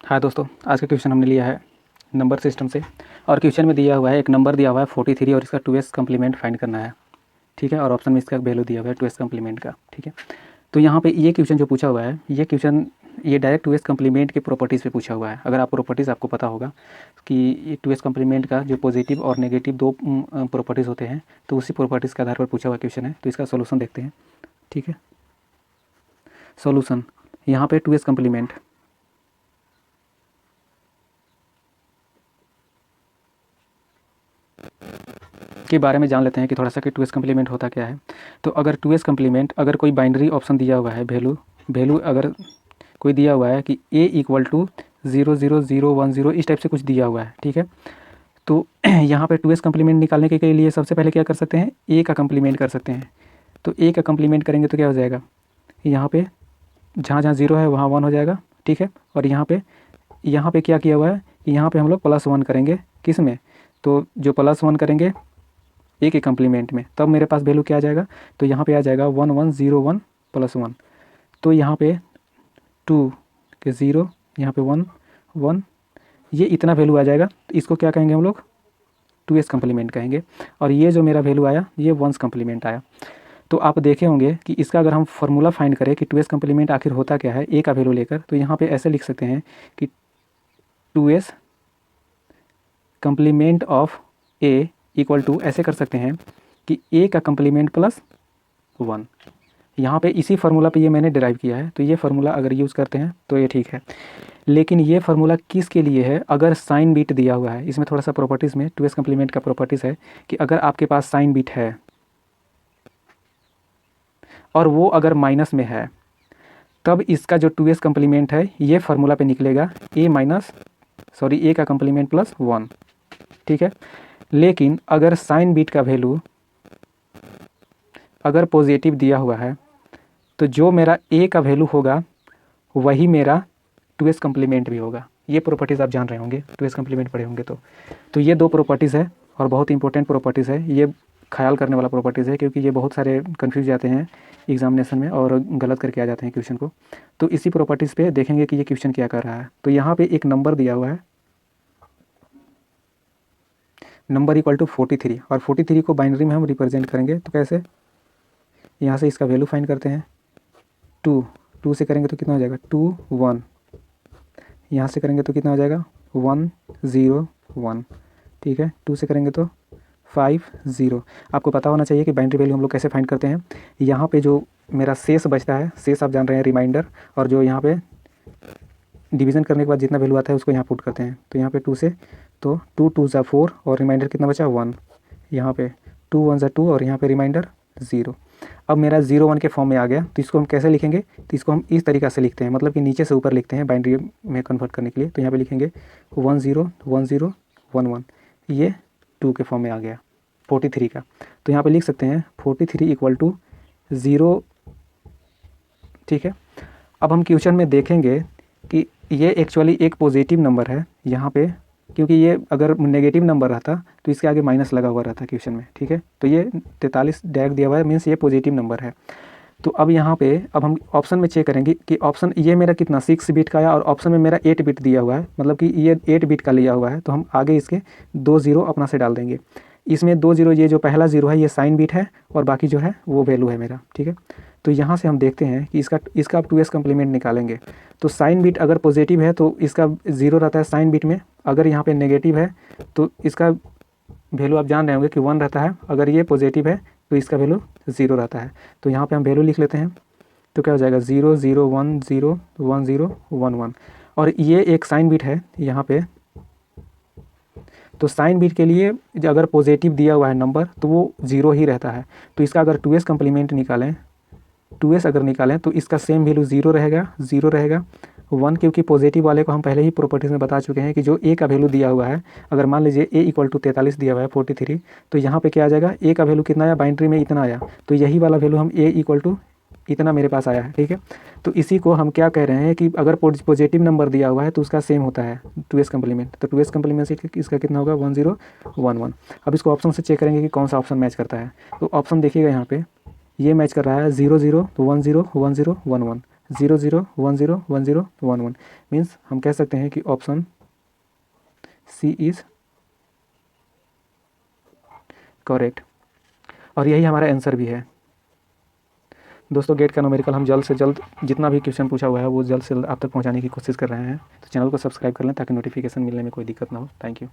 हाँ दोस्तों, आज का क्वेश्चन हमने लिया है नंबर सिस्टम से। और क्वेश्चन में दिया हुआ है, एक नंबर दिया हुआ है 43 और इसका 2s कम्प्लीमेंट फाइंड करना है। ठीक है, और ऑप्शन में इसका वैल्यू दिया हुआ है 2s कम्प्लीमेंट का। ठीक है, तो यहाँ पे ये क्वेश्चन जो पूछा हुआ है, ये क्वेश्चन ये डायरेक्ट 2s कम्प्लीमेंट के प्रॉपर्टीज़ पे पूछा हुआ है। अगर आप प्रॉपर्टीज़ आपको पता होगा कि ये 2s कम्प्लीमेंट का जो पॉजिटिव और नेगेटिव दो प्रॉपर्टीज़ होते हैं, तो उसी प्रॉपर्टीज़ के आधार पर पूछा हुआ क्वेश्चन है। तो इसका सोल्यूशन देखते हैं। ठीक है, सोल्यूशन यहाँ पे 2s कम्प्लीमेंट के बारे में जान लेते हैं कि थोड़ा सा कि 2s कम्प्लीमेंट होता क्या है। तो अगर 2s कम्प्लीमेंट, अगर कोई बाइनरी ऑप्शन दिया हुआ है, वैल्यू अगर कोई दिया हुआ है कि a इक्वल टू 00010 इस टाइप से कुछ दिया हुआ है। ठीक है, तो यहाँ पे 2s कम्प्लीमेंट निकालने के लिए सबसे पहले क्या कर सकते हैं, a का कम्प्लीमेंट कर सकते हैं। तो a का कम्प्लीमेंट करेंगे तो क्या हो जाएगा, यहाँ पे जहाँ जहाँ 0 है वहाँ 1 हो जाएगा। ठीक है, और यहाँ पे क्या किया हुआ है कि यहाँ पे हम लोग +1 करेंगे, किस में, तो जो +1 करेंगे a के कम्प्लीमेंट में, तब मेरे पास वैल्यू क्या आ जाएगा, तो यहाँ पे आ जाएगा 1101 + 1। तो यहाँ पे 2 के 0, यहाँ पे 1 1, ये इतना वैल्यू आ जाएगा। तो इसको क्या कहेंगे हम लोग, 2s कम्प्लीमेंट कहेंगे। और ये जो मेरा वैल्यू आया, ये 1s कम्प्लीमेंट आया। तो आप देखे होंगे कि इसका अगर हम फार्मूला फाइंड करें कि 2s कम्प्लीमेंट आखिर होता क्या है a का वैल्यू लेकर, तो यहाँ पे ऐसे लिख सकते हैं कि 2s complement of a equal to, ऐसे कर सकते हैं कि a का कम्प्लीमेंट +1। यहाँ पे इसी फार्मूला पे ये मैंने डिराइव किया है, तो ये फार्मूला अगर यूज़ करते हैं तो ये ठीक है। लेकिन ये फार्मूला किसके लिए है, अगर साइन बीट दिया हुआ है, इसमें थोड़ा सा प्रॉपर्टीज़ में 2s कम्प्लीमेंट का प्रॉपर्टीज़ है कि अगर आपके पास साइन बीट है और वो अगर माइनस में है, तब इसका जो 2s कम्प्लीमेंट है ये फार्मूला पे निकलेगा a का कम्प्लीमेंट +1। ठीक है, लेकिन अगर साइन बीट का वैल्यू अगर पॉजिटिव दिया हुआ है, तो जो मेरा a का वैल्यू होगा वही मेरा 2s कम्प्लीमेंट भी होगा। ये प्रॉपर्टीज़ आप जान रहे होंगे, 2s कम्प्लीमेंट पढ़े होंगे। तो ये दो प्रॉपर्टीज़ है और बहुत इंपॉर्टेंट प्रॉपर्टीज़ है। ये ख्याल करने वाला प्रॉपर्टीज़ है, क्योंकि ये बहुत सारे कन्फ्यूज जाते हैं एग्जामिनेशन में और गलत करके आ जाते हैं क्वेश्चन को। तो इसी प्रॉपर्टीज़ पे देखेंगे कि ये क्वेश्चन क्या कर रहा है। तो यहाँ पे एक नंबर दिया हुआ है, नंबर इक्वल टू 43, और 43 को बाइनरी में हम रिप्रेजेंट करेंगे। तो कैसे, यहाँ से इसका वैल्यू फाइंड करते हैं। 2 से करेंगे तो कितना हो जाएगा, 2 1, यहाँ से करेंगे तो कितना हो जाएगा 1 0 1। ठीक है, 2 से करेंगे तो 5 0। आपको पता होना चाहिए कि बाइनरी वैल्यू हम लोग कैसे फाइंड करते हैं। यहाँ पे जो मेरा शेष बचता है, शेष आप जान रहे हैं रिमाइंडर, और जो यहाँ पे डिवीज़न करने के बाद जितना वैल्यू आता है उसको यहाँ पुट करते हैं। तो यहाँ पे 2 से, तो 2 2 ज़ा 4 और रिमाइंडर कितना बचा 1। यहाँ पे 2 1 ज़ा 2 और यहाँ पे रिमाइंडर 0। अब मेरा 0 1 के फॉर्म में आ गया। तो इसको हम कैसे लिखेंगे, तो इसको हम इस तरीक़ा से लिखते हैं, मतलब कि नीचे से ऊपर लिखते हैं बाइनरी में कन्वर्ट करने के लिए। तो यहाँ पे लिखेंगे 1 0 1 0 1 1, ये 2 के फॉर्म में आ गया 43 का। तो यहाँ पे लिख सकते हैं 43 इक्वल टू 0। ठीक है, अब हम क्वेश्चन में देखेंगे कि ये एक्चुअली एक पॉजिटिव नंबर है यहाँ पे, क्योंकि ये अगर नेगेटिव नंबर रहता तो इसके आगे माइनस लगा हुआ रहता क्वेश्चन में। ठीक है, तो ये 43 डायरेक्ट दिया हुआ है, मीन्स ये पॉजिटिव नंबर है। तो अब यहाँ पे अब हम ऑप्शन में चेक करेंगे कि ऑप्शन ये मेरा कितना 6 बिट का आया, और ऑप्शन में मेरा 8 बिट दिया हुआ है, मतलब कि ये 8 बिट का लिया हुआ है। तो हम आगे इसके 2 0 अपना से डाल देंगे। इसमें 2 0, ये जो पहला 0 है ये साइन बिट है, और बाकी जो है वो वैल्यू है मेरा। ठीक है, तो यहाँ से हम देखते हैं कि इसका आप 2s कम्प्लीमेंट निकालेंगे। तो साइन बिट अगर पॉजिटिव है तो इसका 0 रहता है साइन बिट में, अगर यहाँ पे नेगेटिव है तो इसका वैल्यू आप जान रहे होंगे कि 1 रहता है, अगर ये पॉजिटिव है तो इसका वैल्यू 0 रहता है। तो यहाँ पे हम वैल्यू लिख लेते हैं। तो क्या हो जाएगा 0 0 1 0 1 0 1 1, और ये एक साइन बिट है यहाँ पे। तो साइन बिट के लिए अगर पॉजिटिव दिया हुआ है नंबर तो वो 0 ही रहता है। तो इसका अगर 2s कम्प्लीमेंट निकालें, 2s अगर निकालें तो इसका सेम वैल्यू 0 रहेगा 1, क्योंकि पॉजिटिव वाले को हम पहले ही प्रॉपर्टीज़ में बता चुके हैं कि जो a का वैल्यू दिया हुआ है, अगर मान लीजिए a इक्वल टू 43 दिया हुआ है 43, तो यहाँ पे क्या आ जाएगा, a का वैल्यू कितना आया, बाइनरी में इतना आया, तो यही वाला वैल्यू हम a इक्वल टू इतना मेरे पास आया है। ठीक है, तो इसी को हम क्या कह रहे हैं कि अगर पॉजिटिव नंबर दिया हुआ है तो उसका सेम होता है 2s कम्प्लीमेंट। तो 2s कम्प्लीमेंट से इसका कितना होगा 1 0 1 1। अब इसको ऑप्शन से चेक करेंगे कि कौन सा ऑप्शन मैच करता है। तो ऑप्शन देखिएगा यहाँ पे, ये मैच कर रहा है 0 0 1 0 1 0 1 1, 0 0 1 0 1 0 1 1 मीन्स हम कह सकते हैं कि ऑप्शन सी इज़ करेक्ट और यही हमारा आंसर भी है। दोस्तों गेट का न्यूमेरिकल हम जल्द से जल्द जितना भी क्वेश्चन पूछा हुआ है वो जल्द से जल्द आप तक पहुंचाने की कोशिश कर रहे हैं, तो चैनल को सब्सक्राइब कर लें ताकि नोटिफिकेशन मिलने में कोई दिक्कत ना हो। Thank you.